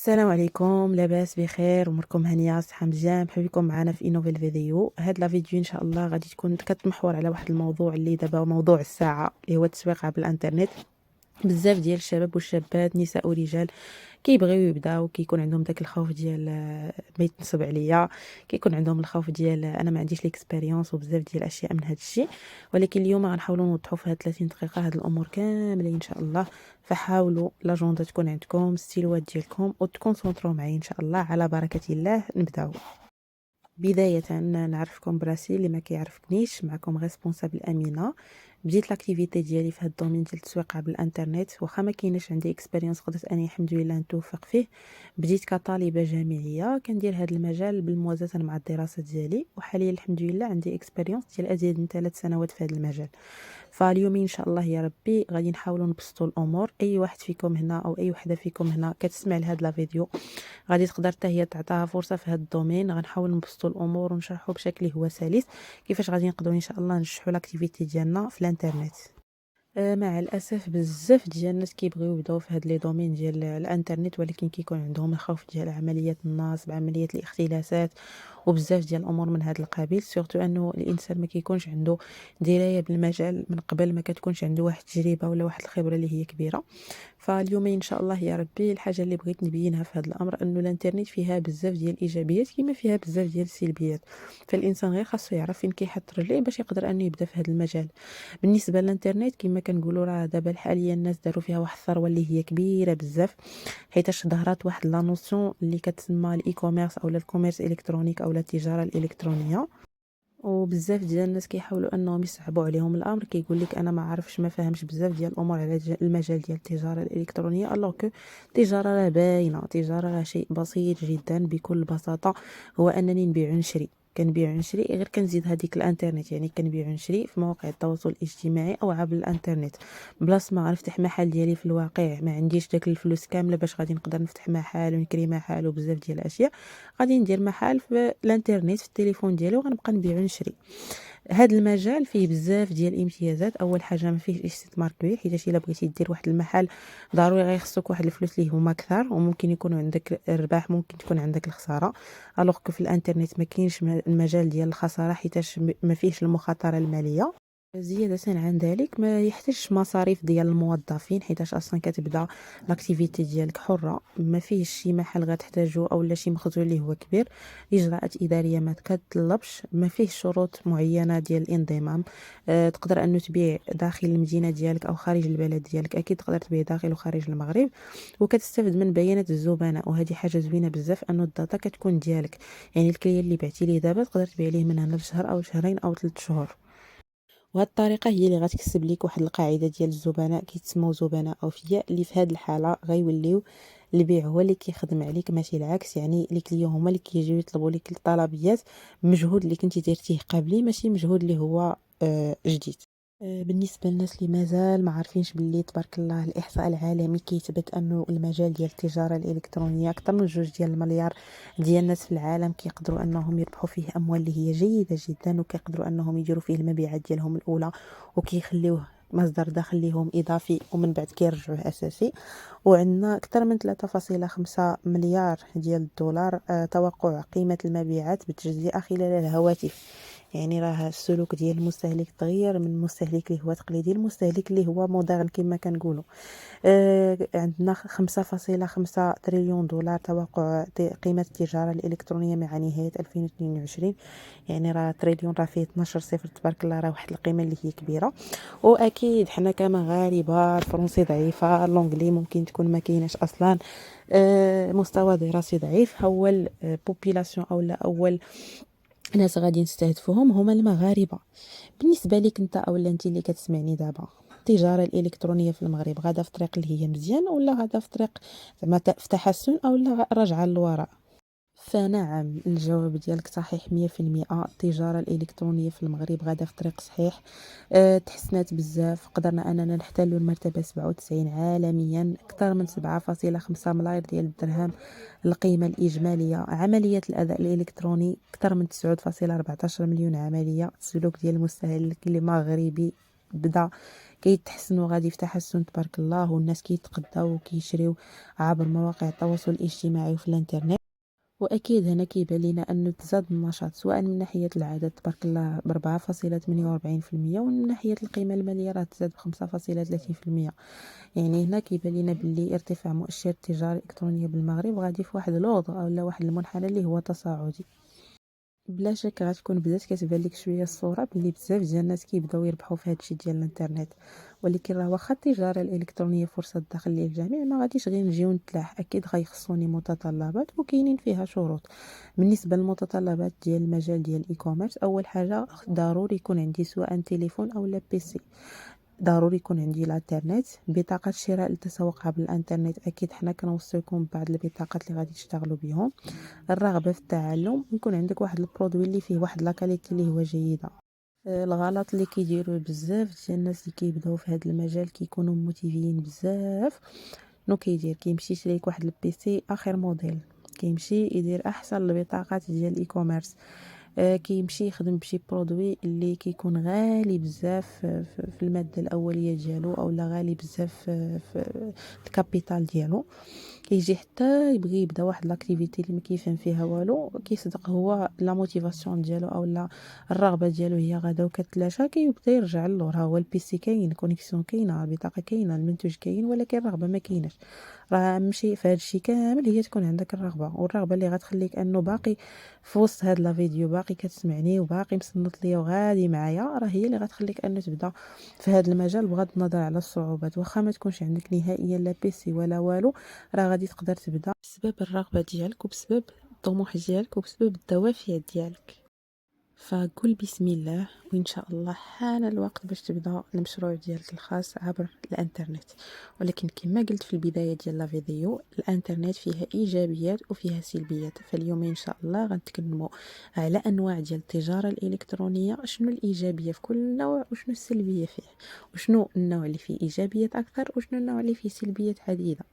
السلام عليكم، لاباس بخير، اموركم هانيه، صحه مزيان. مرحبا بكم معنا في نوفيل فيديو. هاد لا فيديو ان شاء الله غادي تكون كتمحور على واحد الموضوع اللي دابا موضوع الساعه، اللي هو التسويق عبر الانترنت. بزاف ديال الشباب والشابات، نساء ورجال، كيبغيو يبداو، كيكون عندهم داك الخوف ديال ما يتنصب عليا، كيكون عندهم الخوف ديال انا ما عنديش ليكسبيريونس وبزاف ديال الاشياء من هذا الشيء. ولكن اليوم غنحاولوا نوضحوا في هاد 30 دقيقه هاد الامور كاملين ان شاء الله. فحاولوا لاجوندا تكون عندكم، ستيلوات ديالكم، وتكونسونطرو معايا ان شاء الله. على بركه الله نبداو. بداية نعرفكم براسي اللي ما كيعرفنيش، معكم ريسبونسابل أمينة. بديت لاكتيفيتي ديالي في هاد الدومين ديال التسويق عبر الانترنت، واخا ما كايناش عندي اكسبيريونس قدرت اني الحمد لله نتوفق فيه. بديت كطالبة جامعية كندير هاد المجال بالموازاة مع الدراسة ديالي، وحاليا الحمد لله عندي اكسبيريونس ديال ازيد من 3 سنوات في هاد المجال. فاليوم ان شاء الله يا ربي غادي نحاولوا نبسطوا الامور. اي واحد فيكم هنا او اي وحده فيكم هنا كتسمع لهاد لا فيديو غادي تقدر حتى هي تعطاها فرصه في هذا الدومين. غنحاول نبسطوا الامور ونشرحوا بشكل هو سلس كيفاش غادي نقدروا ان شاء الله ننجحوا لاكتيفيتي ديالنا في الانترنت. مع الاسف بزاف ديال الناس كيبغيو يبداو في هاد لي دومين ديال الانترنت، ولكن كيكون عندهم الخوف ديال عمليات النصب، عمليات الاختلاسات، وبزاف ديال الامور من هذا القبيل. سورتو انه الانسان ما كيكونش عنده درايه بالمجال من قبل، ما كتكونش عنده واحد التجربه ولا واحد الخبره اللي هي كبيره. فاليوم ان شاء الله يا ربي الحاجه اللي بغيت نبينها في هذا الامر انه الانترنت فيها بزاف ديال الايجابيات كما فيها بزاف ديال السلبيات. فالانسان غير خاصو يعرف فين كيحط رجليه باش يقدر انه يبدا في هذا المجال. بالنسبه للانترنت كما كنقولوا راه دابا حاليا الناس داروا فيها واحد الثروه اللي هي كبيره بزاف، حيتاش ظهرت واحد لا نوسيون اللي كتسمى الاي كوميرس او الكوميرس الكترونيك او التجاره الالكترونيه. وبزاف ديال الناس كيحاولوا انهم يصعبوا عليهم الامر، كيقول لك انا ما عارفش ما فاهمش بزاف ديال الامور على المجال ديال التجاره الالكترونيه. الوغ كو التجاره راه باينه، التجاره راه شيء بسيط جدا بكل بساطه. هو انني نبيع ونشري، كنبيع ونشري غير كنزيد هذيك الانترنت، يعني كنبيع ونشري في مواقع التواصل الاجتماعي او عبر الانترنت. بلاص ما غنفتح محل ديالي في الواقع، ما عنديش داك الفلوس كامله باش غادي نقدر نفتح محل ونكري محل وبزاف ديال الاشياء. غادي ندير محل في الانترنت في التليفون ديالي وغنبقى نبيع ونشري. هذا المجال فيه بزاف ديال الامتيازات. اول حاجه ما فيهش استثمار كبير، حيت الا بغيتي دير واحد المحل ضروري غيخصك واحد الفلوس اللي هما كثار، وممكن يكون عندك الربح ممكن تكون عندك الخساره. الوغ كو في الانترنت ما كاينش المجال ديال الخساره، حيت ما فيهش المخاطره الماليه. زيادة عن ذلك ما يحتاجش مصاريف ديال الموظفين، حيتاش اصلا كتبدا لاكتيفيتي ديالك حرة، ما فيهش شي محل غتحتاجو اولا شي مخزون اللي هو كبير. اجراءات ادارية ما كتطلبش، ما فيه شروط معينة ديال الانضمام. تقدر انه تبيع داخل المدينة ديالك او خارج البلد ديالك، اكيد تقدر تبيع داخل وخارج المغرب. وكتستافد من بيانات الزبناء، وهذه حاجة زوينة بزاف انه الداتا كتكون ديالك. يعني الكليان اللي بعتي ليه دابا تقدر تبيع ليه من هنا لشهر او شهرين او 3 شهور. وهاد الطريقه هي اللي غتكسب ليك واحد القاعده ديال الزبناء كيتسموا زبناء اوفياء، اللي في هاد الحاله غيوليو البيع هو اللي كيخدم عليك ماشي العكس. يعني لي كليون هما اللي كيجيو يطلبوا لك الطلبيات، مجهود اللي كنتي درتيه قبلي ماشي مجهود اللي هو جديد. بالنسبه للناس اللي مازال ما عارفينش باللي تبارك الله الاحصاء العالمي كيثبت انه المجال ديال التجاره الالكترونيه اكثر من 2 ديال المليار ديال الناس في العالم كيقدروا انهم يربحوا فيه اموال اللي هي جيده جدا، وكيقدروا انهم يديروا فيه المبيعات ديالهم الاولى وكيخليوه مصدر دخل لهم اضافي، ومن بعد كيرجعوه اساسي. وعندنا اكثر من 3.5 مليار ديال الدولار توقع قيمه المبيعات بالتجزئه خلال الهواتف. يعني راه السلوك ديال المستهلك تغير من مستهلك اللي هو تقليدي لمستهلك اللي هو مودرن كما كنقولوا. عندنا 5.5 تريليون دولار توقع قيمة التجارة الإلكترونية مع نهاية 2022. يعني راه تريليون راه فيه 12 صفر، تبارك الله راه واحد القيمة اللي هي كبيرة. وأكيد حنا كمغاربة الفرنسي ضعيفة، اللونجلي ممكن تكون ما كايناش أصلا، مستوى دراسي ضعيف. أول بوبيلاسيون أو لا أول ناس غادي نستهدفوهم هما المغاربه. بالنسبه ليك انت او انت اللي كتسمعني دابا، التجاره الالكترونيه في المغرب غادا في طريق اللي هي مزيان، ولا غادا في طريق زعما في تحسن، او لا راجعه للوراء؟ فنعم، الجواب ديالك صحيح 100%. التجارة الإلكترونية في المغرب غادا في طريق صحيح. تحسنات بزاف، قدرنا أننا نحتلوا المرتبة 97 عالميا، أكثر من 7.5 ملاير ديال الدرهم القيمة الإجمالية. عمليات الأداء الإلكتروني أكثر من 9.14 مليون عملية. السلوك ديال المستهلك المغربي بدا كيتحسنوا، غادي في تحسن تبارك الله، والناس كيتقداو وكيشريو عبر مواقع التواصل الاجتماعي وفي الانترنت. واكيد هنا كيبان لينا انه تزاد النشاط سواء من ناحيه العدد تبارك الله ب 4.48%، ومن ناحيه القيمه الماليه راه تزاد ب 5.30%. يعني هنا كيبان لينا باللي ارتفاع مؤشر التجاره الالكترونيه بالمغرب غادي في واحد الوضع او واحد المنحنى اللي هو تصاعدي. بلا شك غتكون بدات كتبان لك شويه الصوره باللي بزاف ديال الناس كيبداو يربحوا في هادشي ديال الانترنت. ولكن راه واخا التجاره الالكترونيه فرصه دخل للجميع، ما غاديش غير نجيو نتلاح، اكيد غيخصوني متطلبات وكاينين فيها شروط. بالنسبه للمتطلبات ديال المجال ديال الاي كوميرس، اول حاجه ضروري يكون عندي سواء تليفون او لا بيسي، ضروري يكون عندي الانترنت، بطاقه شراء للتسوق عبر الانترنت، اكيد حنا كنوصيكم بعض البطاقات اللي غادي تشتغلوا بهم، الرغبه في التعلم، يكون عندك واحد البرودوي اللي فيه واحد لاكاليتي اللي هو جيده. الغلط اللي كيديروا بزاف ديال الناس اللي كيبداو في هذا المجال كيكونوا موتيفيين بزاف، شنو كيدير؟ كيمشي يشري لك واحد البيسي اخر موديل، كيمشي يدير احسن البطاقات ديال الاي كوميرس، كيمشي يخدم بشي برودوي اللي كيكون غالي بزاف في الماده الاوليه ديالو، او لا غالي بزاف في الكابيتال ديالو، كيجي حتى يبغي يبدا واحد لاكتيفيتي اللي ما كيفهم فيها والو، كيصدق هو لا موتيفاسيون ديالو او لا الرغبه ديالو هي غادا وكتلاشى، كيبدا يرجع للور. ها هو البيسي كاين، كونيكسيون كاينه، البطاقه كاينه، المنتوج كاين، ولكن الرغبه ما كايناش. راه اهم شيء في هذا الشيء كامل هي تكون عندك الرغبه، والرغبه اللي غتخليك انه باقي في وسط هاد لا فيديو، باقي كتسمعني وباقي مصنت ليا وغادي معايا، راه هي اللي غتخليك انه تبدا في هذا المجال بغض النظر على الصعوبات. واخا ما تكونش عندك نهائيا لا بيسي ولا والو، راه غادي تقدر تبدا بسبب الرغبه ديالك وبسبب الطموح ديالك وبسبب الدوافع ديالك. فقل بسم الله، وإن شاء الله حان الوقت باش تبدا المشروع ديالك الخاص عبر الانترنت. ولكن كما قلت في البداية ديال لا فيديو، الانترنت فيها ايجابيات وفيها سلبيات، فاليوم ان شاء الله غنتكلموا على انواع ديال التجارة الالكترونية، شنو الايجابية في كل نوع وشنو السلبية فيه، وشنو النوع اللي فيه ايجابيات اكثر وشنو النوع اللي فيه سلبيات عديدة.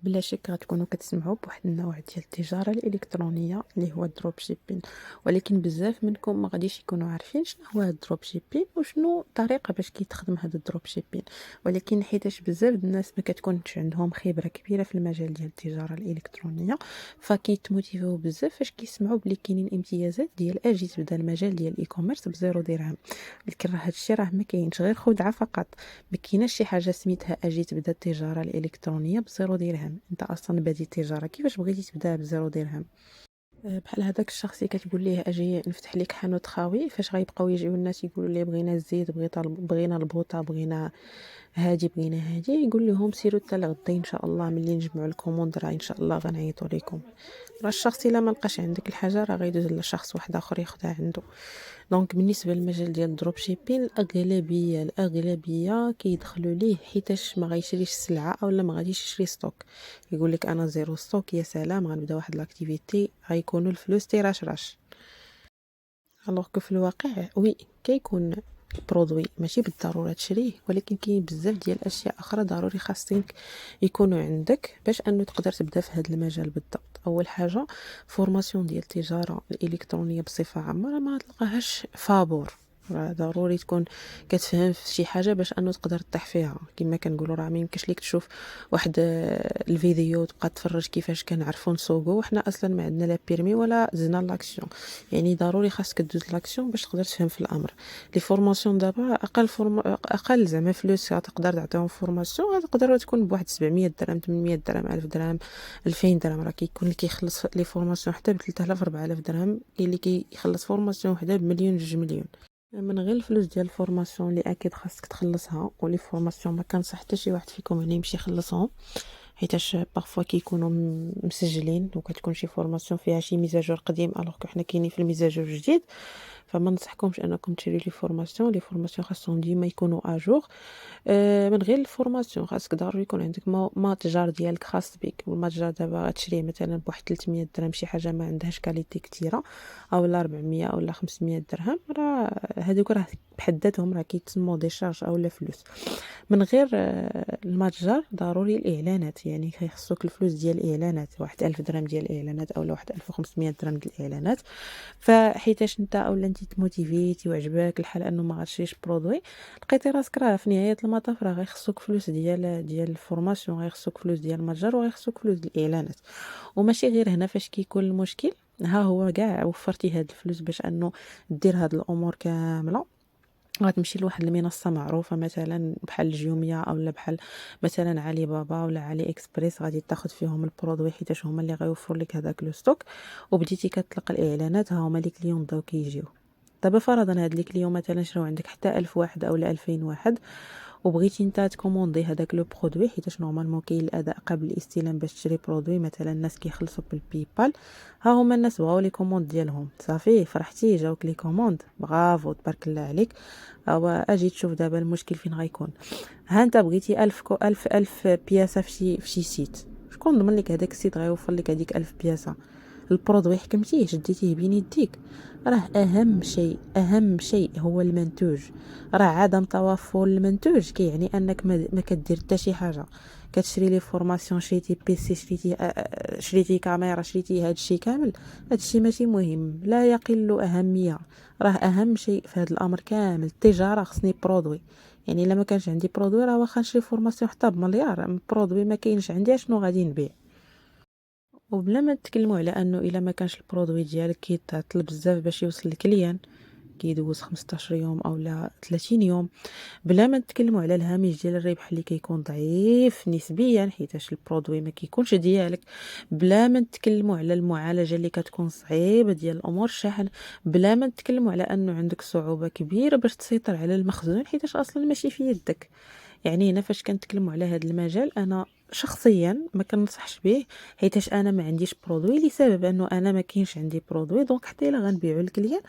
بلا شك غتكونوا كتسمعوا بواحد النوع ديال التجاره الالكترونيه اللي هو الدروب شيبين، ولكن بزاف منكم ما غاديش يكونوا عارفين شنو هو الدروب شيبين وشنو الطريقه باش كيتخدم هذا الدروب شيبين. ولكن حيتاش بزاف الناس ما كتكونش عندهم خبره كبيره في المجال ديال التجاره الالكترونيه، فكيتموتيفيو بزاف فاش كيسمعوا بلي كاينين امتيازات ديال اجي تبدا المجال ديال الاي كوميرس بزيرو درهم. لكن راه هادشي راه ما كاينش، غير خدعه فقط. ما كايناش شي حاجه سميتها اجي تبدا التجاره الالكترونيه بزيرو درهم. انت اصلا بادي تجاره، كيفاش بغيتي تبدا بزيرو درهم؟ بحال هذاك الشخص اللي كتقول ليه اجي نفتح لك حانوت خاوي، فاش غيبقاو يجيو الناس يقولوا ليه بغينا الزيت، بغينا البوطه، بغينا هادي، يقول لهم سيروا حتى لغدا ان شاء الله، ملي نجمعوا الكوموند راه ان شاء الله غنعيطوا لكم. راه الشخص الا ما لقاش عندك الحاجه راه غيدوز لشخص واحد اخر ياخدها عنده. دونك بالنسبه للمجال ديال الدروب شيبين، الاغلبيه كيدخلوا ليه حيتاش ما غيشريش السلعه اولا ما غاديش يشري ستوك. يقول لك انا زيرو ستوك، يا سلام غنبدا واحد لاكتيفيتي غيكونوا الفلوس تيراش. الوغ كو في الواقع وي كيكون برودوي ماشي بالضروره تشريه، ولكن كاين بزاف ديال الاشياء اخرى ضروري خاصك يكونوا عندك باش انه تقدر تبدا في هذا المجال بالضبط. اول حاجه فورماسيون ديال التجاره الالكترونيه بصفه عامه راه ما تلقاهاش فابور، راه ضروري تكون كتفهم في شي حاجه باش انه تقدر تطيح فيها. كما كنقولوا راه ما يمكنش ليك تشوف واحد الفيديو تبقى تفرج كيفاش كنعرفوا نسوقوا وحنا اصلا ما عندنا لا بيرمي ولا زدنا لاكسيون. يعني ضروري خاصك دوز لاكسيون باش تقدر تفهم في الامر. لي فورماسيون دابا اقل زعما فلوس تقدر تعطيهم فورماسيون غتقدر تكون بواحد 700 درهم، 800 درهم، 1000 درهم، 2000 درهم. راه كيكون اللي كيخلص لي فورماسيون حتى ب 3000 4000 درهم، كاين اللي كيخلص فورماسيون وحده بمليون 2 مليون. من غير الفلوس ديال الفورماسيون اللي اكيد خاصك تخلصها، ولي فورماسيون ما كنصح حتى شي واحد فيكم هنا يمشي يخلصهم، حيتاش بارفوا كيكونوا مسجلين وكتكون شي فورماسيون فيها شي ميزاجور قديم الوغ كو حنا كاينين في الميزاجور الجديد. فما ننصحكمش انكم تشريو لي فورماسيون خاصهم ديما يكونوا اجور. من غير الفورماسيون خاصك ضروري يكون عندك متجر ديالك خاص بك، والمتجر دابا غتشريه مثلا بواحد 300 درهم، شي حاجه ما عندهاش كاليتي كثيره، اولا 400 اولا 500 درهم، راه هذوك راه بحد ذاتهم راه كيتسموا دي شارج اولا فلوس. من غير المتجر ضروري الاعلانات، يعني خصك الفلوس ديال الاعلانات، واحد 1000 درهم ديال الاعلانات اولا واحد 1500 درهم ديال الاعلانات. فحيتاش انت اولا انت بديتي تموتيفيتي وعجباك الحال انه ما غتشريش برودوي، لقيتي راسك راه في نهايه المطاف راه غيخصوك فلوس ديال الفورماسيون، غيخصوك فلوس ديال المتجر، وغيخصوك فلوس ديال الاعلانات. وماشي غير هنا فاش كيكون المشكل، ها هو كاع وفرتي هاد الفلوس باش انه دير هاد الامور كامله، غتمشي لواحد المنصه معروفه مثلا بحال الجوميا اولا بحال مثلا علي بابا ولا علي اكسبريس، غادي تاخد فيهم البرودوي حيتاش هما اللي غيوفروا لك هذاك لو ستوك. وبديتي كتلقى الاعلانات، ها هما لي كليون بداو كيجيو. دابا فرضا هاد لي كليون مثلا شراو عندك حتى 1000 واحد اولا 2000 واحد، وبغيتي نتا تكوموندي هذاك لو برودوي، حيتاش نورمالمون كاين الاداء قبل الاستلام باش تشري برودوي. مثلا الناس كيخلصوا بالباي بال، ها هما الناس بغاو لي كوموند ديالهم، صافي فرحتي جاوك لي كوموند، برافو تبارك الله عليك. هو اجي تشوف دابا المشكل فين غيكون. ها انت بغيتي 1000 بياسه في شي سيت، شكون ضمن لك هذاك السيت غيوفر لك هذيك 1000 بياسه؟ البرودوي حكمتيه شديتيه بين يديك. راه اهم شيء هو المنتوج. راه عدم توفر المنتوج كيعني انك ما كدير حتى شي حاجه. كتشري لي فورماسيون، شريتي بيسي، شريتي كاميرا، شريتي هادشي كامل، هادشي ماشي مهم، لا يقل اهميه. راه اهم شيء في هذا الامر كامل التجاره، خصني برودوي. يعني الا ما كانش عندي برودوي راه واخا نشري فورماسيون حتى بمليار، برودوي ما كاينش عندي، شنو غادي نبيع؟ وبلا ما نتكلموا على انه الا ما كانش البرودوي ديالك كيتعطل بزاف باش يوصل للكليان، كيدوز 15 يوم اولا 30 يوم. بلا ما نتكلموا على الهامش ديال الربح اللي كيكون ضعيف نسبيا حيتاش البرودوي ما كيكونش ديالك. بلا ما نتكلموا على المعالجه اللي كتكون صعيبه ديال الامور الشحن. بلا ما نتكلموا على انه عندك صعوبه كبيره باش تسيطر على المخزون حيتاش اصلا ماشي في يدك. يعني هنا فاش كنتكلموا على هذا المجال، انا شخصيا ما كنصحش به، حيتاش انا ما عنديش برودوي لسبب انه انا ما كاينش عندي برودوي. دونك حتى الا غنبيعو للكليان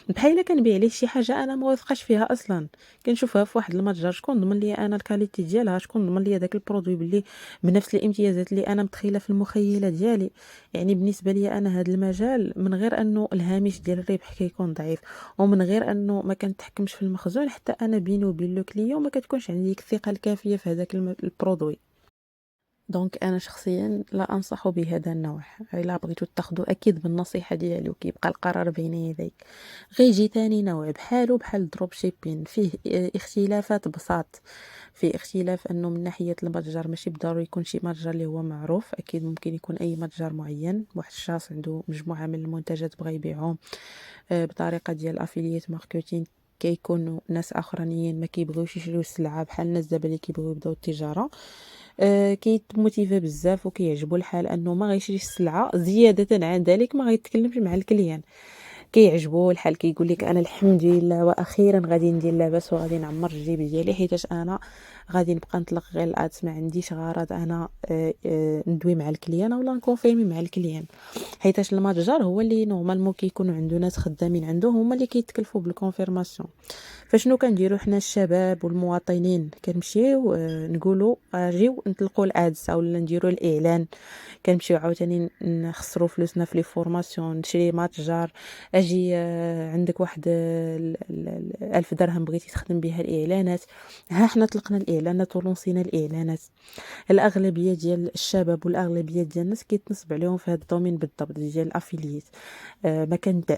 بحال الا كنبيع ليه شي حاجه انا ما واثقاش فيها اصلا، كنشوفها في واحد المتجر، شكون ضمن لي انا الكاليتي ديالها؟ شكون ضمن لي داك البرودوي باللي بنفس الامتيازات اللي انا متخيله في المخيله ديالي؟ يعني بالنسبه لي انا هذا المجال من غير انه الهامش ديال الربح كيكون ضعيف، ومن غير انه ما كنتحكمش في المخزون، حتى انا بيني وبين لو كليون ما كتكونش عندي الثقه الكافيه في هذاك البرودوي. دونك انا شخصيا لا انصح بهذا النوع. الا بغيتو تاخذوا اكيد بالنصيحه ديالي وكيبقى القرار بين يديك. غيجي تاني نوع بحال دروب شيبين، فيه اختلافات بساط. فيه اختلاف انه من ناحيه المتجر ماشي بالضروري يكون شي متجر اللي هو معروف، اكيد ممكن يكون اي متجر معين، واحد الشخص عنده مجموعه من المنتجات بغى يبيعهم بطريقه ديال الافيليت ماركتينغ. كيكونوا ناس اخرانيين ما كيبغيوش يشريو السلعه، بحال الناس دابا اللي كيبغيو يبداو التجاره، كيتموتيفي بزاف وكيعجبو الحال انه ما غيشريش السلعه، زياده عن ذلك ما غيتكلمش مع الكليان، كيعجبو الحال، كيقول لك انا الحمد لله واخيرا غادي ندير لاباس وغادي نعمر الجيب ديالي، حيتاش انا غادي نبقى نطلق غير الادس، ما عنديش غرض انا ندوي مع الكليان ولا نكونفيرمي مع الكليان. حيتاش المتجر هو اللي نورمالمون كيكونوا عنده ناس خدامين عنده، هما اللي كيتكلفوا بالكونفيرماسيون. فشنو كنديروا حنا الشباب والمواطنين؟ كنمشيو نقولوا اجيو نطلقوا الادس اولا نديروا الاعلان، كنمشيو عاوتاني نخسروا فلوسنا في لي فورماسيون، نشري متجر، اجي عندك واحد 1000 درهم بغيتي تخدم بها الاعلانات، ها حنا طلقنا الاعلانات ولونسينا الاعلانات. الاغلبيه ديال الشباب والاغلبيه ديال الناس كيتنصب عليهم في هذا الدومين بالضبط ديال الافيليت.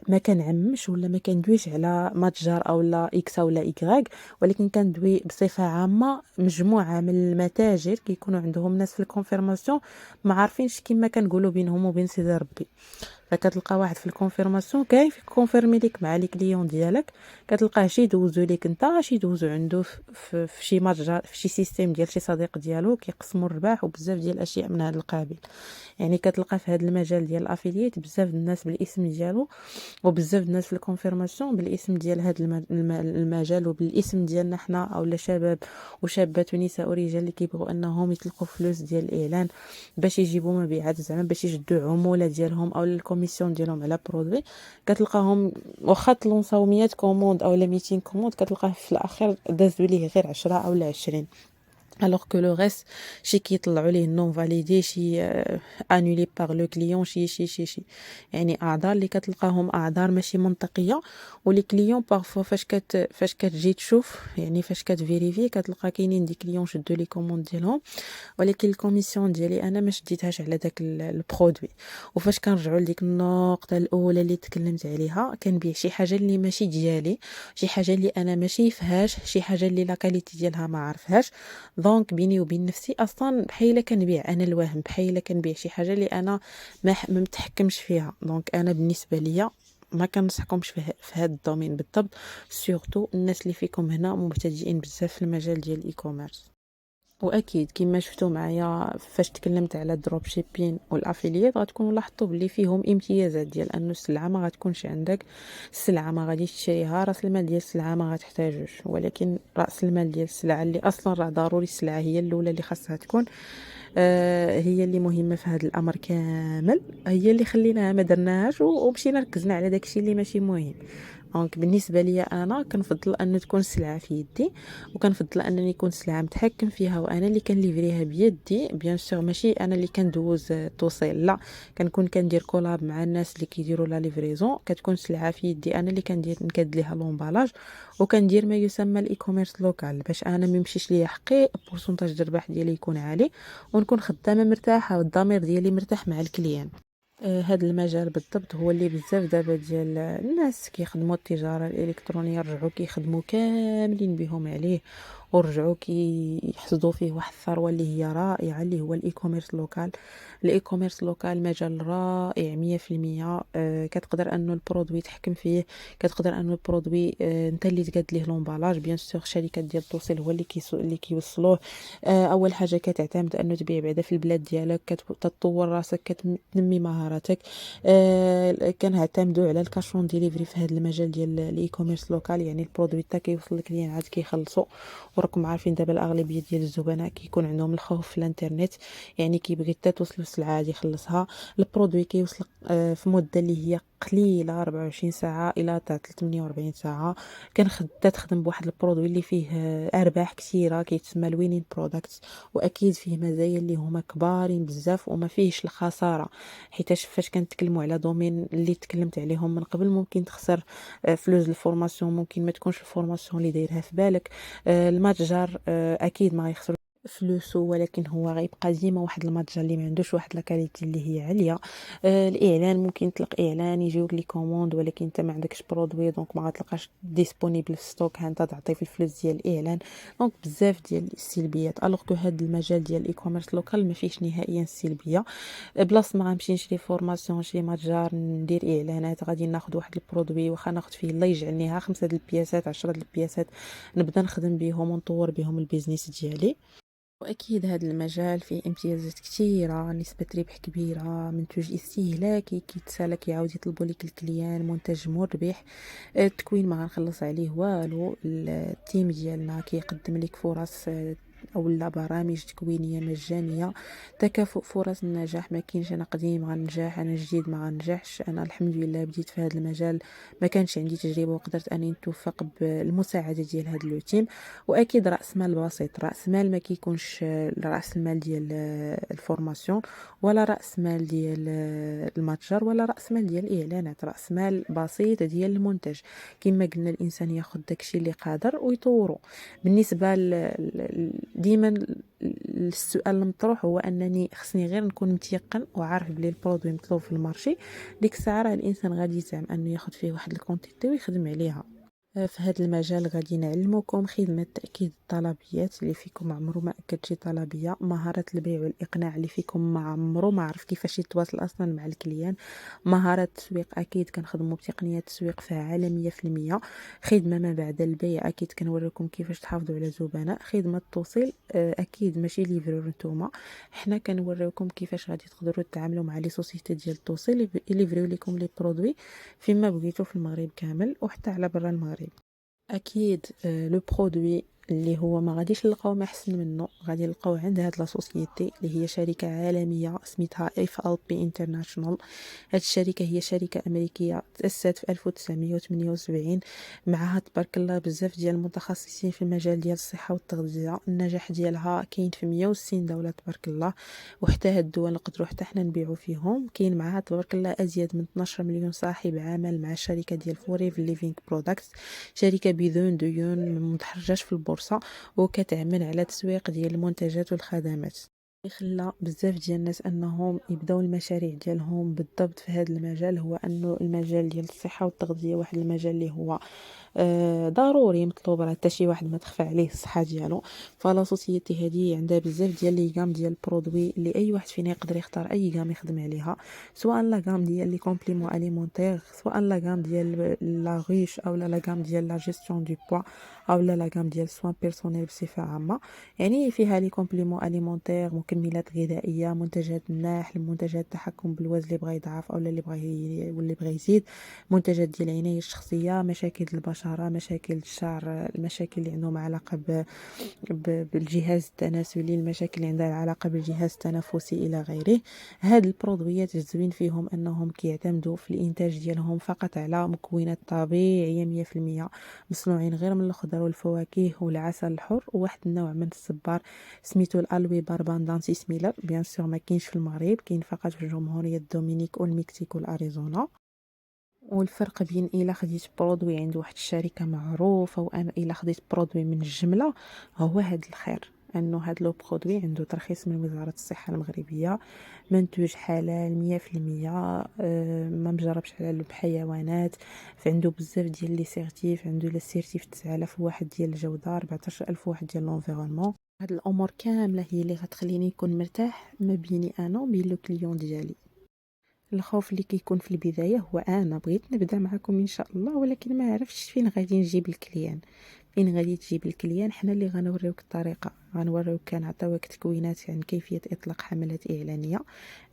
ما كنعممش ولا ما كندويش على متجر اولا اكس اولا ايكغيك، ولكن كندوي بصفه عامه مجموعه من المتاجر كيكونوا عندهم ناس في الكونفيرماسيون ما عارفينش كما كنقولوا بينهم وبين سيدي ربي. فكتلقى واحد في الكونفيرماسيون كاين في كونفيرمي ليك مع لي كليون ديالك، كتلقاه شي يدوزو ليك انت، شي يدوزو عنده في شي متجر، في شي سيستيم ديال شي صديق ديالو كيقسموا الرباح وبزاف ديال الاشياء من هذا القبيل. يعني كتلقى في هذا المجال ديال الافيليت بزاف الناس بالاسم ديالو، وبزاف الناس في الكونفيرماسيون بالاسم ديال هذا المجال وبالاسم ديالنا حنا اولا شباب وشابات ونساء ورجال اللي كيبغوا انهم يطلقوا فلوس ديال الاعلان باش يجيبوا مبيعات، زعما باش يجدوا عموله ديالهم او الكوميسيون ديالهم على برودوي. كتلقاهم واخا تلونساو 100 كوموند اولا 200 كوموند، كتلقاه في الاخير دازوا ليه غير 10 اولا 20. alors que le reste شي كيطلعوا ليه non validé شي annulé par le client شي يعني اعذار اللي كتلقاهم اعذار ماشي منطقيه. ولي كليون بارفو فاش كتجي تشوف يعني فاش كتفيريفي كتلقى كاينين دي كليون شدوا لي كوموند ديالهم ولكن الكوميسيون ديالي انا ما شديتهاش على داك البرودوي. وفاش كنرجعوا لديك النقطه الاولى اللي تكلمت عليها كنبيع شي حاجه اللي ماشي ديالي شي حاجه اللي انا ماشي فيهاش شي حاجه اللي لا كاليتي ديالها ما عارفهاش. دونك بيني وبين نفسي اصلا بحال كنبيع انا الوهم بحال كنبيع شي حاجه اللي انا ما متحكمش فيها. دونك انا بالنسبه ليا ما كنصحكمش في هذا الدومين بالضبط سورتو الناس اللي فيكم هنا مبتدئين بزاف في المجال ديال الاي كوميرس. واكيد كما شفتوا معايا فاش تكلمت على الدروب شيبين والافيليات غتكونوا لاحظتوا بلي فيهم امتيازات ديال انه السلعه ما غتكونش عندك السلعه ما غاديش تشريها راس المال ديال السلعه ما غتحتاجوش ولكن راس المال ديال السلعه اللي اصلا راه ضروري السلعه هي الاولى اللي خاصها تكون هي اللي مهمه في هذا الامر كامل هي اللي خليناها ما درناهاش ومشينا ركزنا على داكشي اللي ماشي مهم. دونك بالنسبه ليا انا كنفضل ان تكون السلعه في يدي وكنفضل انني يكون السلعه متحكم فيها وانا اللي كنليفريها بيدي بيان سور ماشي انا اللي كندوز توصيل لا كنكون كندير كولاب مع الناس اللي كيديروا لا ليفريزون كتكون السلعه في يدي انا اللي كندير نكد ليها لومبالاج وكندير ما يسمى الاي كوميرس لوكال باش انا ما يمشيش ليا حقي البورسونتاج د الربح ديالي يكون عالي ونكون خدامه مرتاحه والضمير ديالي مرتاح مع الكليان. هذا المجال بالضبط هو اللي بزاف دابا ديال الناس كيخدموا التجاره الالكترونيه رجعوا كيخدموا كاملين بهم عليه ورجعوا كيحصدوا فيه واحد الثروه اللي هي رائعه اللي هو الاي كوميرس لوكال. الاي كوميرس لوكال مجال رائع 100%. كتقدر انه البرودوي تحكم فيه كتقدر انه البرودوي انت اللي تقاد ليه لومبالاج بيان سور شركات ديال التوصيل هو اللي كيوصلوه. اول حاجه كتعتمد انه تبيع بعدا في البلاد ديالك كتطور راسك كتنمي مهاراتك. كنعتمدوا على الكاشون ديليفري في هذا المجال ديال الاي كوميرس لوكال يعني البرودوي حتى كيوصل للكليان عاد كيخلصوا. وراكم عارفين دابا الاغلبيه ديال الزبناء كيكون عندهم الخوف في الانترنت يعني كيبغي حتى توصل السلعه غادي يخلصها. البرودوي كيوصل في مده اللي هي قليله 24 ساعه الى 48 ساعه. تخدم بواحد البرودوي اللي فيه ارباح كثيره كيتسمى الوينين برودكتس واكيد فيه مزايا اللي هما كبارين بزاف وما فيهش الخساره حيتاش فاش كنتكلموا على دومين اللي تكلمت عليهم من قبل ممكن تخسر فلوس الفورماسيون ممكن ما تكونش الفورماسيون اللي دايرها في بالك. المتجر اكيد ما يخسر فلوسه ولكن هو غيبقى ديما واحد المتجر اللي ما عندوش واحد لاكاليتي اللي هي عاليه. الاعلان ممكن تلق اعلان يجيوك لي كوموند ولكن انت ما عندكش برودوي دونك ما غتلقاش ديسپونيبل في ستوك انت تعطي في الفلوس ديال الاعلان. دونك بزاف ديال السلبيات الوغ كو هذا المجال ديال الاي كوميرس لوكال ما فيش نهائيا السلبيه. بلاص ما غنمشي نشري فورماسيون نشري متجر ندير اعلانات غادي ناخذ واحد البرودوي واخا ناخذ فيه الله يجعلني ها 5 د البياسات 10 د البياسات نبدا نخدم بهم ونطور بهم البيزنس ديالي. واكيد هذا المجال فيه امتيازات كثيره نسبه ربح كبيره منتوج استهلاكي كيتسالى كيعاود يطلبوا لك الكليان منتج مربح. التكوين ما غنخلص عليه والو التيم ديالنا كيقدم لك فرص او لا برامج تكوينيه مجانيه. تكافؤ فرص النجاح ما كاينش انا قديم غنجح انا جديد ما غنجحش. انا الحمد لله بديت في هذا المجال ما كانش عندي تجربه وقدرت اني نتوفق بالمساعده ديال هذا التيم. واكيد راس مال بسيط راس مال ما كيكونش راس المال ديال الفورماسيون ولا راس مال ديال المتجر ولا راس مال ديال الاعلانات راس مال بسيط ديال المنتج. كما قلنا الانسان ياخذ داكشي اللي قادر ويطورو. بالنسبه ديما السؤال المطروح هو انني خصني غير نكون متيقن وعارف بلي البرودوي مطلوب في المارشي ديك الساعه راه الانسان غادي يزعم انه ياخذ فيه واحد الكونتيتي ويخدم عليها. في هذا المجال غادي نعلمكم خدمة تأكيد الطلبيات اللي فيكم عمره ما أكد شي طلبية مهارة البيع والإقناع اللي فيكم ما عمره ما عرف كيفاش يتواصل أصلا مع الكليان. مهارة التسويق أكيد كنخدموا بتقنيات تسويق فعالة 100%. خدمة ما بعد البيع أكيد كنوريكم كيفاش تحافظوا على زبناء. خدمة التوصيل أكيد ماشي ليفرور نتوما حنا كنوريكم كيفاش غادي تقدروا تتعاملوا مع لي سوسيتي ديال التوصيل يليفريو لكم لي برودوي فيما بغيتو في المغرب كامل وحتى على برا المغرب. اكيد لو برودوي اللي هو ما غاديش نلقاو ما احسن منه، غادي نلقاو عند هاد لا سوسيتي اللي هي شركه عالميه سميتها اف ال بي انترناشونال. هاد الشركه هي شركه امريكيه تاسست في 1978. معها تبارك الله بزاف ديال المتخصصين في المجال ديال الصحه والتغذيه. النجاح ديالها كاين في 160 دوله تبارك الله، وحتى هاد الدول نقدروا حتى حنا نبيعوا فيهم. كاين معها تبارك الله ازيد من 12 مليون صاحب عمل مع الشركه ديال فوريفر ليفينغ برودكتس، شركه بدون ديون متحرجاش في البورصه، وكتعمل على تسويق ديال المنتجات والخدمات. اللي خلى بزاف ديال الناس انهم يبداو المشاريع ديالهم بالضبط في هذا المجال هو انه المجال ديال الصحه والتغذيه واحد المجال اللي هو ضروري مطلوب، راه حتى شي واحد ما تخفى عليه الصحه ديالو. فلا سوسيتي هذه عندها بزاف ديال لي غام ديال البرودوي اللي اي واحد فينا يقدر يختار اي غام يخدم عليها، سواء لا غام ديال لي كومبليمون اليمونتير، سواء لا غام ديال لا ريش، او لا غام ديال لا جيستيون دو بوا، او لا غام ديال سوان بيرسونيل بصفه عامه. يعني فيها لي كومبليمون اليمونتير، مكملات غذائيه، منتجات النحل، منتجات التحكم بالوزن اللي بغى يضعف او اللي بغى يزيد، منتجات ديال العنايه الشخصيه، مشاكل البشره، مشاكل الشعر، المشاكل اللي عندهم علاقه بالجهاز التناسلي، المشاكل اللي عندها علاقه بالجهاز التنفسي الى غيره. هاد البرودويات الزوين فيهم انهم كيعتمدوا في الانتاج ديالهم فقط على مكونات طبيعيه 100%، مصنوعين غير من الخضر والفواكه والعسل الحر وواحد النوع من الصبار سميتو الالوي بارباندانسيس ميلر. بيان سور ما كاينش في المغرب، كاين فقط في جمهوريه الدومينيك والمكسيك والاريزونا. والفرق بين الا خديت برودوي عند واحد الشركه معروفه وانا الا خديت برودوي من الجمله، هو هاد الخير انه هاد لو برودوي عنده ترخيص من وزاره الصحه المغربيه، منتوج حلال 100%، ما مجربش على الحيوانات، فعنده بزاف ديال لي سيرتيف، عنده لا سيرتيف 9000 واحد ديال الجوده، 14000 واحد ديال لونفيرونمون. هاد الامور كامله هي اللي غتخليني نكون مرتاح ما بيني انا وبين لو كليون ديالي. الخوف اللي كيكون في البداية هو انا بغيت نبدا معكم ان شاء الله، ولكن ما عرفتش فين غادي نجيب الكليان. فين غادي تجيب الكليان؟ حنا اللي غنوريوك الطريقه، غنوريوك كنعطيوك تكوينات عن كيفيه اطلاق حملات اعلانيه.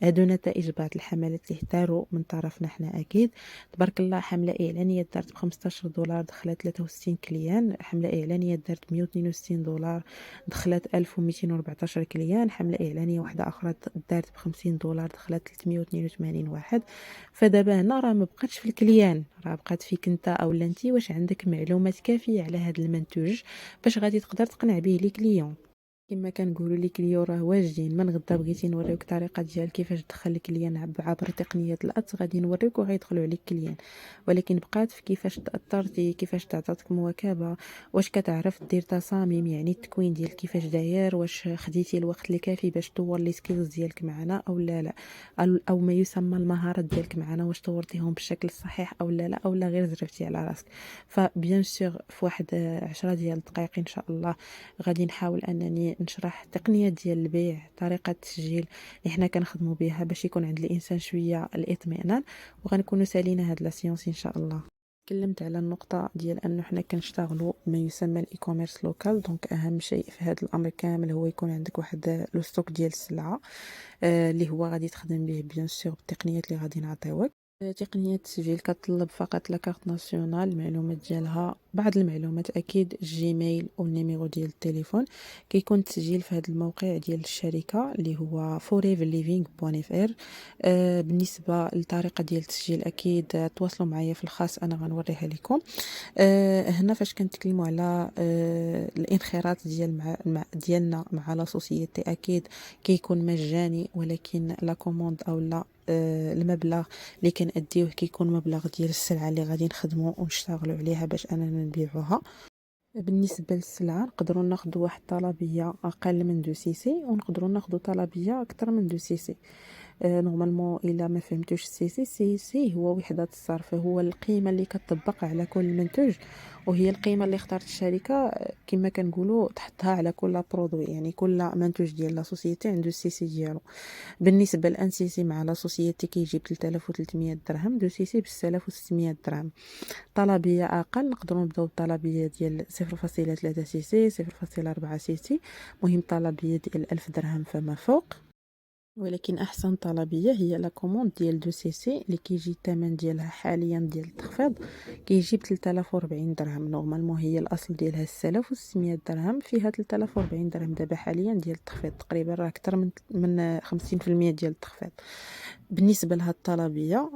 هادو نتائج بعض الحملات اللي اختاروا من طرفنا حنا اكيد. تبارك الله حمله اعلانيه دارت ب 15 دولار دخلت 63 كليان، حمله اعلانيه دارت ب 162 دولار دخلت 1214 كليان، حمله اعلانيه واحده اخرى دارت ب 50 دولار دخلت 382 واحد. فدابا هنا راه ما بقاتش في الكليان، راه بقات فيك انت او انت واش عندك معلومات كافيه على هذا المنتوج باش غادي تقدر تقنع به لي كليون. كما كنقولوا لي كليو راه واجدين. من غدا بغيتي نوريوك الطريقه ديال كيفاش تدخل الكليان عبر تقنيه الاتس، غادي نوريوك وغيدخلوا عليك كليان. ولكن بقات في كيفاش تاثرتي، كيفاش تعطاتك مواكبه، واش كتعرف دير تصاميم يعني التكوين ديال كيفاش داير، واش خديتي الوقت الكافي باش تطور لي سكيلز ديالك معنا او لا، او ما يسمى المهارات ديالك معنا واش طورتيهم بالشكل الصحيح او لا، او لا غير زرفتي على راسك. فبيان سور في واحد 10 ديال الدقائق ان شاء الله غادي نحاول انني نشرح التقنيات ديال البيع، طريقه التسجيل اللي حنا كنخدموا بها باش يكون عند الانسان شويه الاطمئنان، وغنكونوا سالينا هاد لا سيونس ان شاء الله. تكلمت على النقطه ديال انه حنا كنشتغلوا ما يسمى الاي كوميرس لوكال. دونك اهم شيء في هذا الامر كامل هو يكون عندك واحد لو ستوك ديال السلعه اللي هو غادي تخدم به بيان سور بالتقنيات اللي غادي نعطيوك. تقنية التسجيل كتطلب فقط لاكارت ناسيونال، المعلومات ديالها، بعض المعلومات اكيد، الجيميل والنيميرو ديال التليفون. كيكون التسجيل في هذا الموقع ديال الشركه اللي هو foreverliving.fr. بالنسبه للطريقه ديال التسجيل اكيد تواصلوا معايا في الخاص، انا غنوريها لكم. هنا فاش كنتكلموا على الانخراط ديالنا مع لا سوسيتي، اكيد كيكون مجاني، ولكن لا كوموند او لا المبلغ اللي كنأديوه كيكون مبلغ ديال السلعه اللي غادي نخدموا ونشتغلوا عليها باش اننا نبيعوها. بالنسبه للسلعه نقدروا ناخذوا واحد طلبيه اقل من 2 سي، ونقدروا ناخذوا طلبيه اكثر من 2 سي. نورمالمون الا ما فهمتوش سي هو وحده الصرف، هو القيمه اللي كتطبق على كل منتوج، وهي القيمه اللي اختارت الشركه كما كنقولوا تحطها على كل برودوي. يعني كل منتوج ديال لا سوسيتي عنده السي ديالو. بالنسبه لان سي مع لا سوسيتي كيجيب 3300 درهم، دو سي ب 6600 درهم. طلبيه اقل نقدروا نبداو بالطلبيه ديال 0.3 سي 0.4 سي، مهم طلبيه ديال 1000 درهم فما فوق. ولكن احسن طلبيه هي لا كوموند ديال دو سي سي اللي كيجي الثمن ديالها حاليا ديال التخفيض كيجي ب 3040 درهم. نورمالمون هي الاصل ديالها 6600 درهم، فيها 3040 درهم دابا حاليا ديال التخفيض، تقريبا راه اكثر من 50% ديال التخفيض. بالنسبه لهاد الطلبيه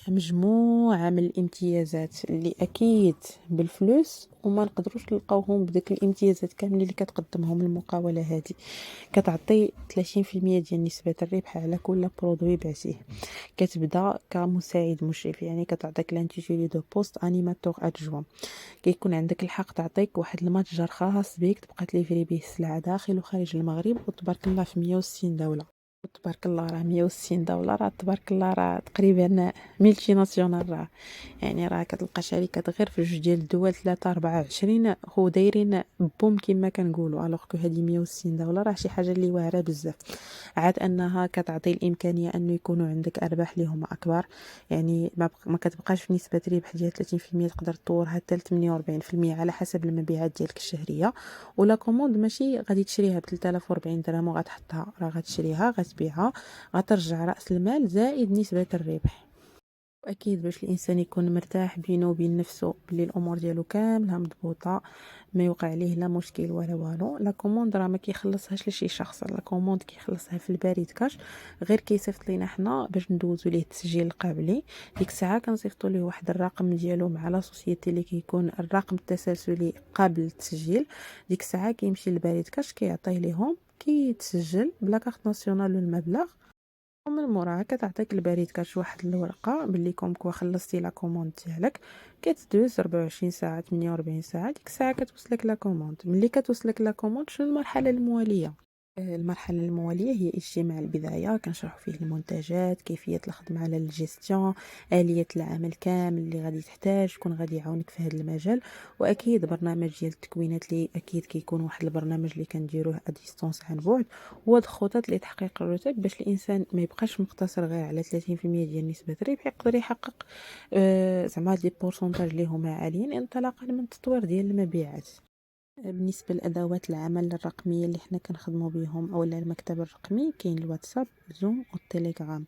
مجموعة من الامتيازات اللي اكيد بالفلوس وما نقدروش نلقاوهم بداك الامتيازات كاملين اللي كتقدمهم المقاولة هذه. كتعطي 30% ديال نسبة الربح على كل برودوي بعتيه. كتبدا كمساعد مشرف، يعني كتعطيك لانتيتولي دو بوست انيماتور ادجوان. كيكون عندك الحق تعطيك واحد المتجر خاص بيك تبقى تليفري به السلعة داخل وخارج المغرب، وتبارك الله في 160 دولة. تبارك الله راه 160 دولة، راه تبارك الله راه تقريبا ملتي ناسيونال. راه يعني راه كتلقى شركات غير في جوج ديال الدول 3 24 هو دايرين بوم كما كنقولوا. الوغ كو هذه 160 دولة راه شي حاجه اللي واعره بزاف. عاد انها كتعطي الامكانيه انه يكونوا عندك ارباح اللي هما اكبر، يعني ما كتبقاش في نسبه ربح ديال 30%، تقدر تطورها حتى ل 48% على حسب المبيعات ديالك الشهريه. ولا كوموند ماشي غادي تشريها ب 3040 درهم وغتحطها، راه غتشريها غتبيعها غترجع راس المال زائد نسبه الربح. واكيد باش الانسان يكون مرتاح بينه وبين نفسه بلي الامور ديالو كاملها مضبوطه، ما يوقع عليه لا مشكل ولا والو. لا كوموند راه ما كيخلصهاش لشي شخص، لا كوموند كيخلصها في البريد كاش، غير كيصيفط لينا حنا باش ندوزو ليه التسجيل القابلي. ديك الساعه كنصيفطوا ليه واحد الرقم ديالو مع لا سوسيتي اللي كيكون الرقم التسلسلي قابل للتسجيل. ديك الساعه كيمشي للبريد كاش كيعطيه ليهم، كيتسجل بلا كارت ناسيونال والمبلغ. ومن موراها كتعطيك البريد كاش واحد الورقه باللي كومكوا خلصتي لا كوموند ديالك. كتدوز 24 ساعه 48 ساعه، ديك الساعه كتوصلك لا كوموند. ملي كتوصلك لا كوموند شنو المرحله المواليه؟ المرحلة الموالية هي اجتماع البداية، كنشرح فيه المنتجات، كيفية الخدمة على الجيستيون، آلية العمل كامل اللي غادي تحتاج، شكون غادي يعاونك في هذا المجال. واكيد برنامج ديال التكوينات اللي اكيد كيكون واحد البرنامج اللي كنديروه اديستونس عن بعد، والخطط لتحقيق الرتب باش الانسان ما يبقاش مقتصر غير على 30% ديال نسبة الربح، يقدر يحقق زعما دي بورسونتاج اللي هما عاليين انطلاقا من التطوير ديال المبيعات. بالنسبة لأدوات العمل الرقمية اللي حنا كنخدمو بيهم أو المكتب الرقمي، كاين الواتساب، زوم والتليجرام.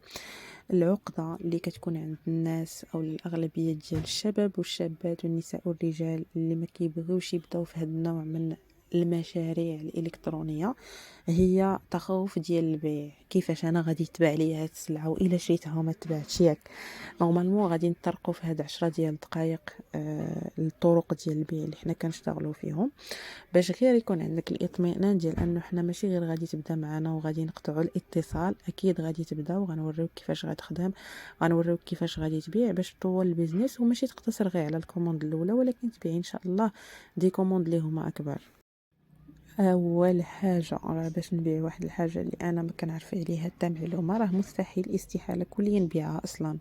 العقدة اللي كتكون عند الناس أو الأغلبية ديال الشباب والشابات والنساء والرجال اللي ما كيبغيوش يبداو في هذا النوع من المشاريع الإلكترونية، هي تخوف ديال البيع. كيفاش انا غادي يتباع لي هاد السلعه والا شريتها وما تباعتش ياك؟ نورمالمون غادي نطرقوا في هاد 10 ديال الدقائق الطرق ديال البيع اللي حنا كنشتغلوا فيهم، باش غير يكون عندك الاطمئنان ديال انه حنا ماشي غير غادي تبدا معنا وغادي نقطعوا الاتصال. اكيد غادي تبدا وغنوريوك كيفاش غتخدم، غنوريوك كيفاش غادي تبيع باش تطول البيزنس وماشي تقتصر غير على الكوموند الاولى، ولكن تبيعي ان شاء الله دي كوموند اللي هما اكبر. اول حاجه راه باش نبيع واحد الحاجه اللي انا ما كنعرف عليها حتى معلومه، راه مستحيل استحاله كليا نبيعها اصلا.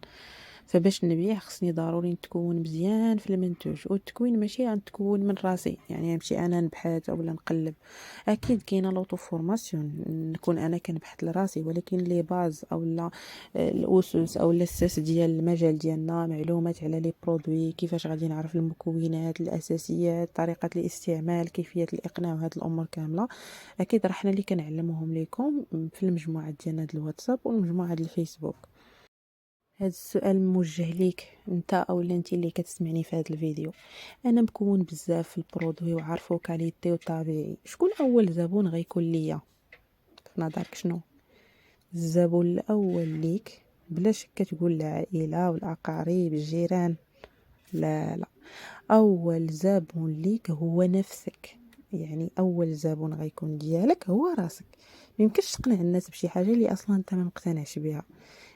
فباش نبيع خصني ضروري نتكون مزيان في المنتوج، والتكوين ماشي غنتكون من راسي يعني نمشي انا نبحث اولا نقلب. اكيد كاينه لوطو فورماسيون نكون انا كنبحث لراسي، ولكن لي باز اولا الاسس او الاساس ديال المجال ديالنا، معلومات على لي برودوي، كيفاش غادي نعرف المكونات الاساسيات، طريقه الاستعمال، كيفيه الاقناع وهاد الامور كامله. اكيد راه حنا اللي كنعلموهم ليكم في المجموعه ديالنا ديال الواتساب والمجموعه ديال الفيسبوك. هذا السؤال موجه ليك انت او انت اللي كتسمعني في هذا الفيديو. انا مكون بزاف في البرودوي وعارفو كاليتي وطبيعي، شكون اول زبون غيكون ليا؟ في نظرك شنو الزبون الاول ليك؟ بلا شك تقول العائله والاقارب الجيران. لا لا، اول زبون ليك هو نفسك. يعني اول زبون غيكون ديالك هو راسك. ميمكنش تقنع الناس بشي حاجه اللي اصلا انت ما مقتنعش بها.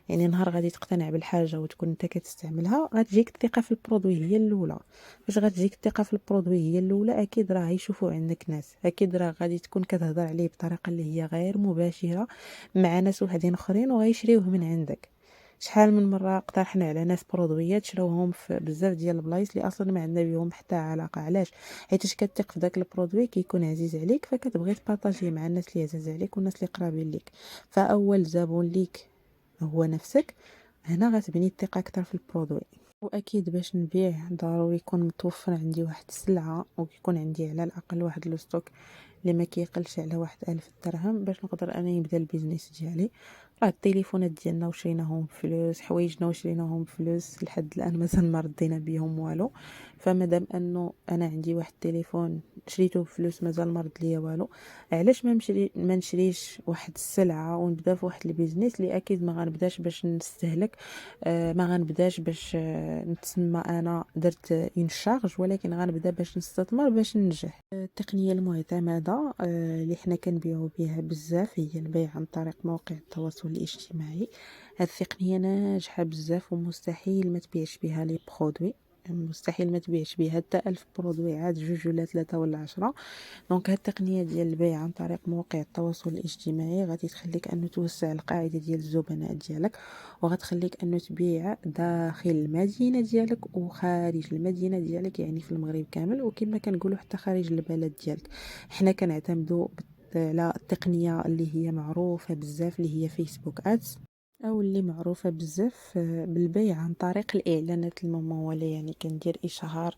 يعني نهار غادي تقتنع بالحاجه وتكون انت كتستعملها غتجيك الثقه في البرودوي هي الاولى. فاش غتجيك الثقه في البرودوي هي الاولى، اكيد راه يشوفوا عندك ناس، اكيد راه غادي تكون كتهضر عليه بطريقه اللي هي غير مباشره مع ناس وحدين اخرين وغيشريوه من عندك. شحال من مره اقترحنا على ناس برودويات شراوهم في بزاف ديال البلايص اللي اصلا ما عندنا بهم حتى علاقه. علاش؟ حيتاش كتثق في داك البرودوي، كيكون عزيز عليك فكتبغي تبارطاجيه مع الناس اللي عزاز عليك والناس اللي قرابين ليك. فاول زبون ليك هو نفسك. هنا غتبني الثقه اكثر في البرودوي. واكيد باش نبيع ضروري يكون متوفر عندي واحد السلعه، ويكون عندي على الاقل واحد لو ستوك اللي ما كيقلش على 1000 درهم باش نقدر انا نبدا البيزنس ديالي. راه التليفونات ديالنا وشريناهم بفلوس، حوايجنا وشريناهم بفلوس، لحد الان مازال ما ردينا بيهم والو. فمادام انه انا عندي واحد التليفون شريته بفلوس مازال ما رد ليا والو، علاش ما نشريش واحد السلعه ونبدا في واحد البيزنس اللي اكيد ما غنبداش باش نستهلك. ما غنبداش باش نتسمى انا درت اون شارج، ولكن غنبدا باش نستثمر باش ننجح. التقنية المعتمدة اللي حنا كنبيعو بها بزاف هي البيع عن طريق مواقع التواصل الاجتماعي. هاد التقنية ناجحة بزاف ومستحيل ما تبيعش بها لي برودوي، مستحيل ما تبيعش بها حتى 1000 برودوي، عاد جوج ولا 3 ولا 10. دونك هاد التقنية ديال البيع عن طريق مواقع التواصل الاجتماعي غادي تخليك انه توسع القاعدة ديال الزبناء ديالك، وغتخليك انه تبيع داخل المدينة ديالك وخارج المدينة ديالك، يعني في المغرب كامل، وكما كنقولوا حتى خارج البلد ديالك. حنا كنعتمدوا على التقنية اللي هي معروفة بزاف اللي هي فيسبوك ادز، او اللي معروفه بزاف بالبيع عن طريق الاعلانات المموله. يعني كندير اشهار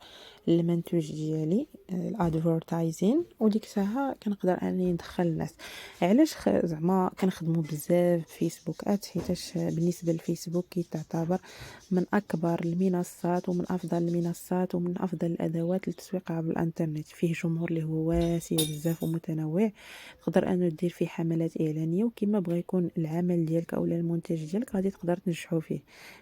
للمنتوج ديالي، الادفيرتايزين، وديك الساعه كنقدر اني ندخل الناس. علاش زعما كنخدموا بزاف فيسبوك اد؟ حيتاش بالنسبه للفيسبوك كيتعتبر من اكبر المنصات ومن افضل المنصات ومن افضل الادوات للتسويق عبر الانترنت. فيه جمهور اللي هو واسع بزاف ومتنوع، تقدر انه دير فيه حملات اعلانيه، وكما بغى يكون العمل ديالك اولا المنتج ديالك غادي تقدر تنجحو فيه.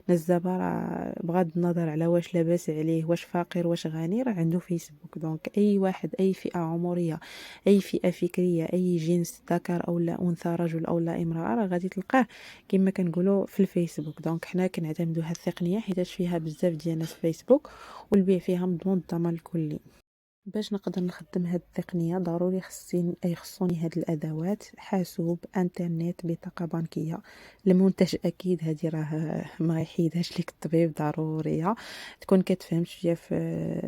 الناس دابا راه بغض النظر على واش لاباس عليه، واش فقير واش غني، راه عنده فيسبوك. دونك اي واحد، اي فئه عمريه، اي فئه فكريه، اي جنس، ذكر او لا انثى، رجل او لا امراه، راه غادي تلقاه كما كنقولوا في الفيسبوك. دونك حنا كنعتمدوا هذه التقنيه حيتاش فيها بزاف ديال الناس في فيسبوك، والبيع فيها مضمون الضمان الكلي. باش نقدر نخدم هاد التقنية ضروري يخصوني هاد الادوات: حاسوب، انترنت، بطاقة بنكية. المنتج اكيد هادي راه ما يحيدهاش ليك الطبيب، ضرورية تكون كتفهم شوية في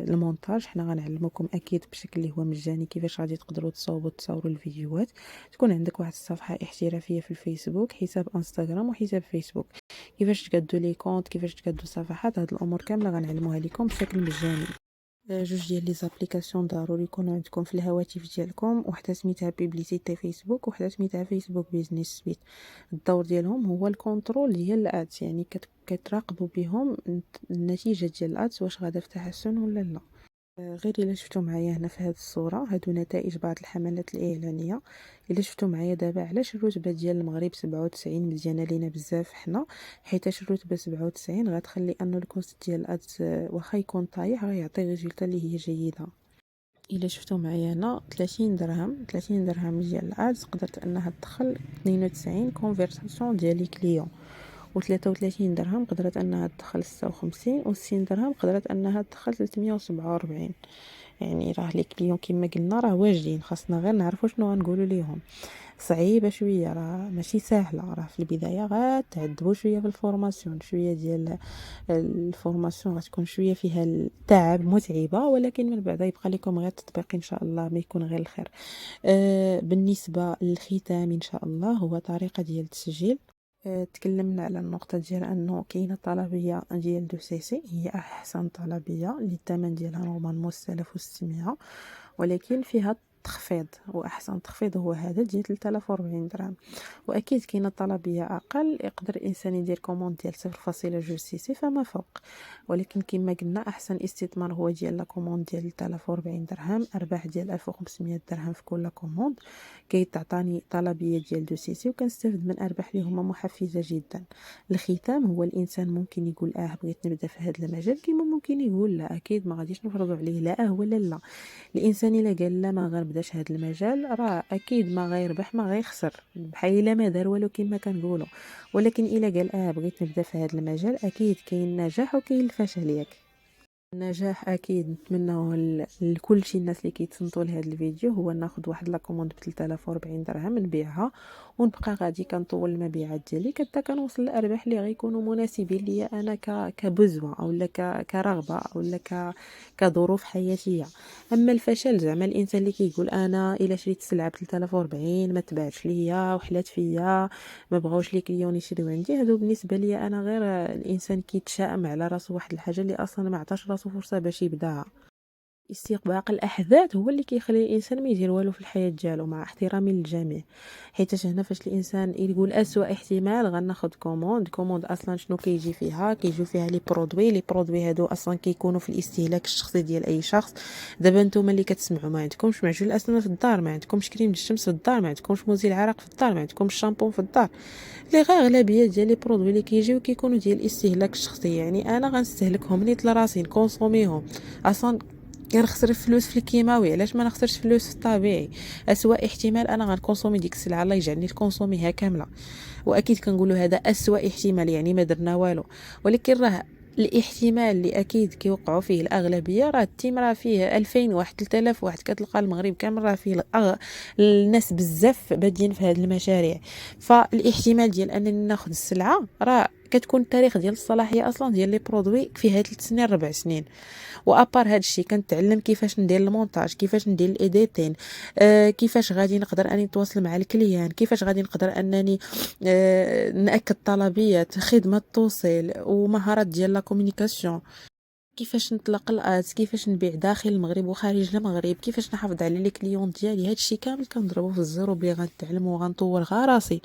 المونتاج. حنا غنعلموكم اكيد بشكل اللي هو مجاني كيفاش غادي تقدروا تصاوبوا تصوروا الفيديوهات. تكون عندك واحد الصفحة احترافية في الفيسبوك، حساب انستغرام وحساب فيسبوك. كيفاش تقادوا لي كونت، كيفاش تقادوا صفحات، هاد الامور كاملة غنعلموها لكم بشكل مجاني. جوج ديال لي زابليكاسيون ضروري يكونوا عندكم في الهواتف ديالكم: وحده سميتها بيبليسيتي فيسبوك، وحده سميتها فيسبوك بيزنس سويت. الدور ديالهم هو الكونترول ديال الادز، يعني كتراقبوا بهم النتيجه ديال الادز واش غادا في تحسن ولا لا. غير الا شفتوا معايا هنا في هذه الصوره، هادو نتائج بعض الحملات الاعلانيه. الا شفتوا معايا دابا، علاش الرتبه ديال المغرب 97 مزيانه لينا بزاف حنا؟ حيتاش الرتبه 97 غتخلي انه الكوست ديال الادز واخا يكون طايح راه يعطي ريزلت اللي هي جيده. الا شفتوا معايا هنا 30 درهم، 30 درهم ديال الادز قدرت انها تدخل 92 كونفرساسيون ديال لي كليون، و33 درهم قدرت انها تدخل 56، و60 درهم قدرت انها تدخل 347. يعني راه لي كليون كما قلنا راه واجدين، خاصنا غير نعرفوا شنو غنقولوا ليهم. صعيبه شويه، راه ماشي سهله، راه في البدايه غتعذبوا شويه في الفورماسيون، شويه ديال الفورماسيون غتكون شويه فيها التعب، متعبه، ولكن من بعد يبقى لكم غير التطبيق ان شاء الله ما يكون غير الخير. بالنسبه للختام ان شاء الله، هو طريقه ديال التسجيل. تكلمنا على النقطة ديال أنه كاينة طلبية ديال دو سي سي، هي أحسن طلبية اللي الثمن ديالها نورمالمون 6600، ولكن فيها تخفيض، واحسن تخفيض هو هذا ديال 3040 درهم. واكيد كاينه طلبيه اقل، يقدر الانسان يدير كوموند ديال 0.2 سي سي فما فوق، ولكن كما قلنا احسن استثمار هو ديال لا كوموند ديال 3040 درهم، ارباح ديال 1500 درهم في كل كوموند. كيتعطاني طلبيه ديال 2 سي سي وكنستافد من ارباح اللي هما محفزه جدا. الختام هو الانسان ممكن يقول بغيت نبدا في هذا المجال، كما ممكن يقول لا، اكيد ما غاديش نفرضوا عليه لا ولا لا. الانسان الا قال لا ما غنبداش هذا المجال، راه اكيد ما غيربح ما غيخسر، بحال الا ما دار والو كما كنقولوا. ولكن الا قال بغيت نبدا في هذا المجال، اكيد كاين النجاح وكاين الفشل ياك. النجاح اكيد نتمناه لكل شي الناس اللي كيتصنتوا لهذا الفيديو، هو ناخذ واحد لا كوموند ب 3040 درهم نبيعها، ونبقى غادي كنطول المبيعات ديالي حتى كنوصل للارباح اللي غيكونوا مناسبين ليا انا كبزوه او كرغبه او كظروف حياتيه. اما الفشل، زعما الانسان اللي كيقول انا الا شريت السلعه ب 3040 ما تباعش ليا وحلات فيا، ما بغاوش لي كليون يشريو عندي، هادو بالنسبه ليا انا غير الانسان كيتشائم على راسو واحد الحاجه اللي اصلا ما عطاش راسو فرصه باش يبداها. استباق الأحداث هو اللي كيخلي الإنسان ما يدير والو في الحياة ديالو، مع احترامي للجميع. حيتاش هنا فاش الإنسان يقول أسوأ احتمال غناخد كوموند أصلا شنو كيجي فيها؟ كيجيو فيها لي برودوي هادو أصلا كيكونوا في الاستهلاك الشخصي ديال أي شخص. دابا نتوما اللي كتسمعوا ما عندكمش معجون الأسنان في الدار، ما عندكمش كريم الشمس في الدار، ما عندكمش مزيل العرق في الدار، ما عندكمش شامبو في الدار. لي غير اغلبيه ديال لي برودوي اللي كيجيو كيكونوا ديال الاستهلاك الشخصي، يعني انا غنستهلكهم نيت لراسي نكونسوميهم اصلا. كنخسر فلوس في الكيماوي، علاش ما نخسرش فلوس في الطبيعي؟ اسوأ احتمال انا غنكونسومي ديك السلعه، الله يجعلني نكونسوميها كامله. واكيد كنقولوا هذا اسوأ احتمال، يعني ما درنا والو. ولكن راه الاحتمال اللي اكيد كيوقعوا فيه الاغلبيه، راه التيم راه فيه 2000 واحد 3000 واحد، كتلقى المغرب كامل راه فيه الناس بزاف بادين في هذه المشاريع. فالاحتمال ديال انني ناخذ السلعه راه كتكون التاريخ ديال الصلاحيه اصلا ديال لي برودوي فيها 3 سنين 4 سنين. وابار هادشي كنتعلم كيفاش ندير المونتاج، كيفاش ندير الايديتين، كيفاش غادي نقدر اني نتواصل مع الكليان، كيفاش غادي نقدر انني ناكد طلبيات خدمه التوصيل ومهارات ديال لا كومونيكاسيون، كيفاش نطلق الادز، كيفاش نبيع داخل المغرب وخارج المغرب، كيفاش نحافظ على لي كليون ديالي. هادشي كامل كنضربو في الزيرو بلي غنتعلم وغنطور راسي،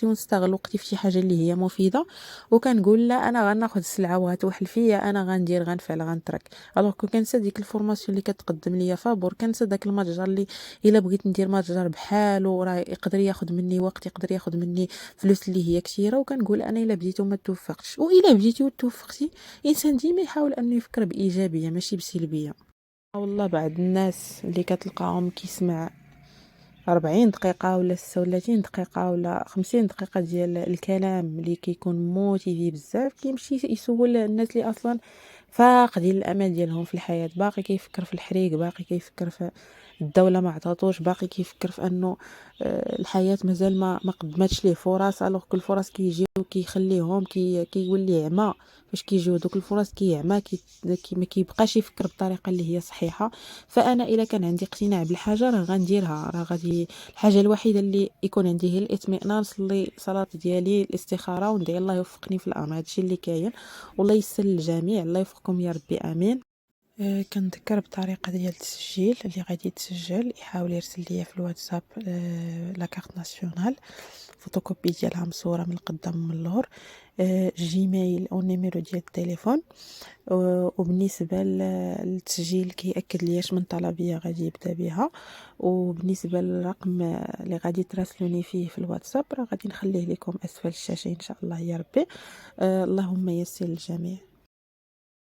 ونستغل وقتي في شي حاجه اللي هي مفيده. وكنقول لا، انا غناخذ السلعه وغتوحل فيا، انا غندير غنفعل غنترك. الوغ كنسى ديك الفورماسيون اللي كتقدم ليا فابور، كنسى داك المتجر اللي الا بغيت ندير متجر بحالو راه يقدر ياخذ مني وقت، يقدر ياخذ مني فلوس اللي هي كثيره. وكنقول انا الا بديتو ما توفقتش، والا بديتي وتوفقتي، الانسان ديما يحاول انه يفكر بايجابيه ماشي بسلبيه. والله بعض الناس اللي كتلقاهم كيسمع 40 دقيقه ولا 36 دقيقه ولا 50 دقيقه ديال الكلام اللي كيكون موتيفي بزاف، كيمشي يسول الناس اللي اصلا فاقدين الامل ديالهم في الحياه، باقي كيفكر في الحريق، باقي كيفكر في الدوله ما عطاتوش، باقي كيفكر في انه الحياه مازال ما قدمتش ليه فرص. الوغ كل الفرص كيجيو كيخليهم كيولي عمى. فاش كيجيو دوك الفرص كيعمى، ما كيبقاش يفكر بالطريقه اللي هي صحيحه. فانا الا كان عندي اقتناع بالحاجه راه غنديرها، راه غادي. الحاجه الوحيده اللي يكون عندي هي الاطمئنان، نصلي صلاه ديالي الاستخاره وندعي الله يوفقني في الامر. هادشي اللي كاين، والله يسر للجميع، الله يوفقكم يا ربي امين. كنذكر بطريقه ديال التسجيل اللي غادي يتسجل، يحاول يرسل ليا في الواتساب لا كارت ناسيونال، فوتوكوبي ديالها مصوره من القدام ومن اللور، جيميل او نيميرو ديال التليفون. وبالنسبه للتسجيل كيأكد ليا من طلبيه غادي يبدا بها. وبالنسبه للرقم اللي غادي تراسلوني فيه في الواتساب راه غادي نخليه لكم اسفل الشاشه ان شاء الله يا ربي. اللهم يسر الجميع.